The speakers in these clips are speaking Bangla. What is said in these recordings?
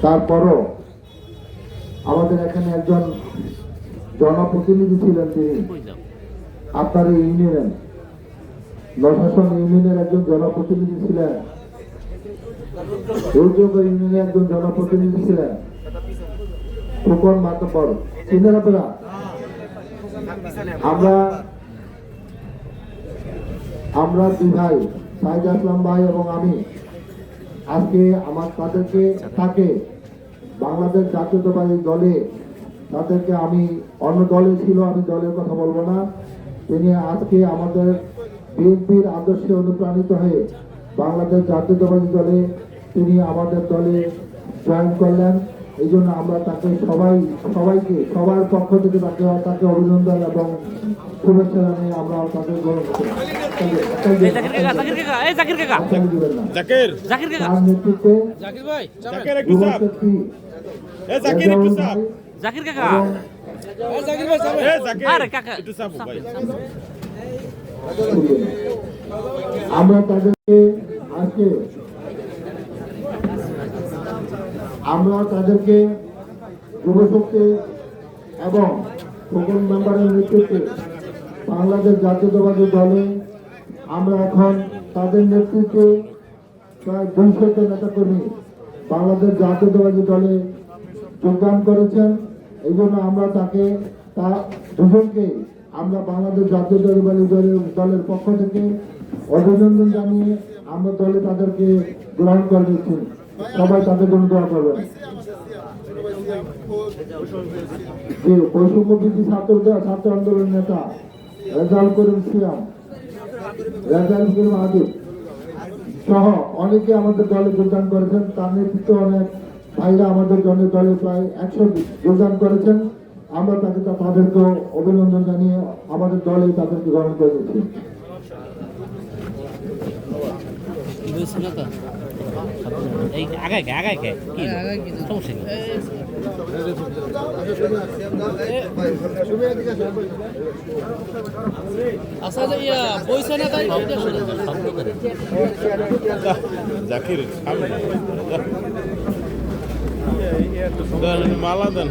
তারপরও আমাদের এখানে একজন জনপ্রতিনিধি ছিলেন, তিনি আপনার এই ইউনিয়নের প্রশাসন ইউনিয়নের একজন জনপ্রতিনিধি ছিলেন, ইউনিয়নের একজন জনপ্রতিনিধি ছিলেন ফুকন মাতব্বর, চিনেন আপনারা? আমরা দুই ভাই সাইদ আসলাম ভাই এবং আমি আজকে তাকে বাংলাদেশ জাতীয়তাবাদী দলে তাদেরকে আমি অন্য দলে ছিল, আমি দলের কথা বলবো না, তিনি আজকে আমাদের বিএনপির আদর্শে অনুপ্রাণিত হয়ে বাংলাদেশ জাতীয়তাবাদী দলে তিনি আমাদের দলে জয়েন করলেন। এই জন্য আমরা তাকে সবাইকে সবার পক্ষ থেকে তাকে অভিনন্দন এবং শুভেচ্ছা জানিয়ে আমরা তাকে গ্রহণ করি। আমরা তাদেরকে যুবশক্তি এবং সকল মেম্বারের নেতৃত্বে বাংলাদেশ জাতীয়তাবাদী দলে আমরা এখন তাদের নেতৃত্বে প্রায় 200 জন নেতাকর্মী বাংলাদেশ জাতীয়তাবাদী দলে যোগদান করেছেন। এই জন্য আমরা দুজনকে আমরা বাংলাদেশ জাতীয়তাবাদী দলের পক্ষ থেকে অভিনন্দন জানিয়ে আমরা দলে তাদেরকে গ্রহণ করে দিচ্ছি। সবাই তাদের জন্য দোয়া করবেন। বৈষম্য বিরোধী ছাত্র আন্দোলন নেতা রেজাউল করিম সিয়াম, রেজাউল করিম আদিব সহ অনেকে আমাদের দলে যোগদান করেছেন। তার নেতৃত্বে অনেক ভাইরা আমাদের দলে প্রায় 100 যোগদান করেছেন। আমরা তাদেরকে অভিনন্দন জানিয়ে আমাদের দলে তাদেরকে গ্রহণ করে দিচ্ছি। জাকির মালা দেন।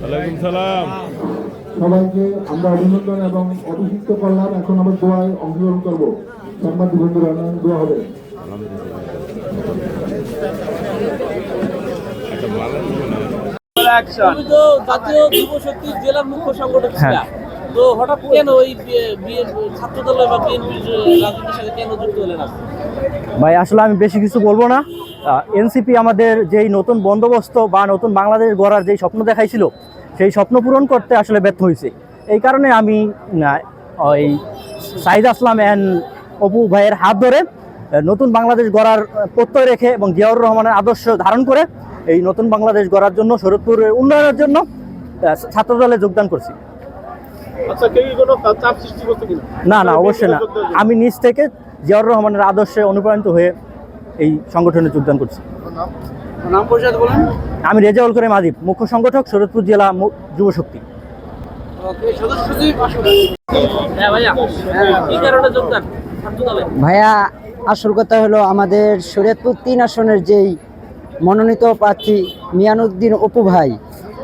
ওয়ালাইকুম সালাম। সবাইকে আমরা অভিনন্দন এবং অভিষিক্ত করলাম। এখন আমরা দোয়ায় অংশগ্রহণ করবো। সাংবাদিক বন্ধুরা দোয়া হবে। জাতীয় যুব শক্তির জেলার মুখ্য সংগঠক ছিল, তো হঠাৎ কেন ওই ছাত্র দল বা বিএনপির রাজনীতির সাথে কেন যুক্ত হলেন? ভাই আসলে আমি বেশি কিছু বলবো না। এনসিপি আমাদের যেই নতুন বন্দোবস্ত বা নতুন বাংলাদেশ গড়ার যেই স্বপ্ন দেখাইছিল, সেই স্বপ্ন পূরণ করতে আসলে ব্যর্থ হয়েছে। এই কারণে আমি ওই সাইদ আসলাম অ্যান্ড অপু ভাইয়ের হাত ধরে নতুন বাংলাদেশ গড়ার প্রত্যয় রেখে এবং জিয়াউর রহমানের আদর্শ ধারণ করে এই নতুন বাংলাদেশ গড়ার জন্য, শরীয়তপুরের উন্নয়নের জন্য ছাত্রদলে যোগদান করছি। না না, অবশ্যই না। আমি নিজ থেকে জিয়াউর রহমানের আদর্শে অনুপ্রাণিত হয়ে এই সংগঠনে যোগদান করছি। আমি রেজাউল করিম আদিব, মুখ্য সংগঠক, শরীয়তপুর জেলা যুব শক্তি। ভাইয়া আসল কথা হলো আমাদের শরীয়তপুর 3 আসনের যেই মনোনীত প্রার্থী মিয়ানউদ্দিন অপু ভাই,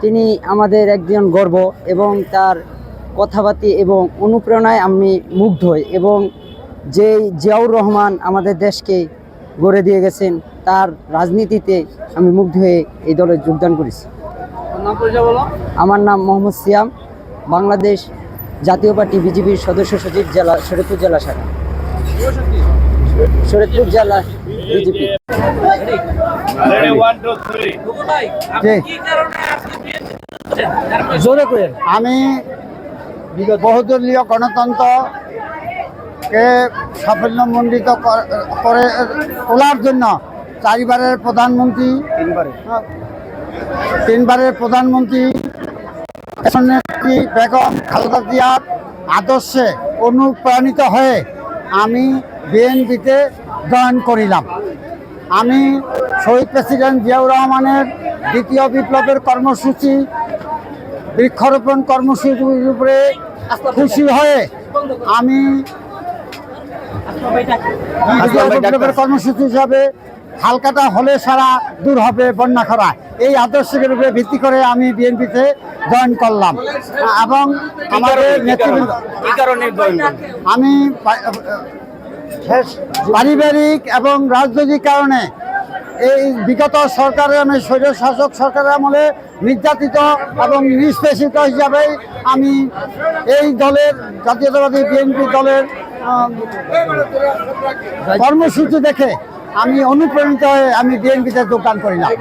তিনি আমাদের একজন গর্ব এবং তার কথাবার্তা এবং অনুপ্রেরণায় আমি মুগ্ধ হই, এবং যেই জিয়াউর রহমান আমাদের দেশকে গড়ে দিয়ে গেছেন তার রাজনীতিতে আমি মুগ্ধ হয়ে এই দলে যোগদান করেছি। আমার নাম মোহাম্মদ সিয়াম, বাংলাদেশ জাতীয় পার্টি বিজেপির সদস্য সচিব, জেলা শরীয়তপুর জেলা শাখা, শরীয়তপুর জেলা বিজেপি। আমি বহুদলীয় গণতন্ত্রকে সাফল্যমণ্ডিত করে তোলার জন্য তিনবারের প্রধানমন্ত্রী বেগম খালেদা জিয়ার আদর্শে অনুপ্রাণিত হয়ে আমি বিএনপিতে জয়েন করিলাম। আমি শহীদ প্রেসিডেন্ট জিয়াউর রহমানের দ্বিতীয় বিপ্লবের কর্মসূচি, বৃক্ষরোপণ কর্মসূচির উপরে খুশি হয়ে আমি দ্বিতীয় বিপ্লবের কর্মসূচি হিসাবে হালকাটা হলে সারা দূর হবে বন্যা খরা, এই আদর্শের উপরে ভিত্তি করে আমি বিএনপিতে জয়েন করলাম। এবং আমাদের নেতৃবৃন্দ, আমি পারিবারিক এবং রাজনৈতিক কারণে এই বিগত সরকারের আমি স্বৈর শাসক সরকারের আমলে নির্যাতিত এবং নিষ্পেষিত হিসাবে আমি এই দলের জাতীয়তাবাদী বিএনপি দলের কর্মসূচি দেখে আমি অনুপ্রাণিত হয়ে আমি বিএনপিতে যোগদান করিলাম।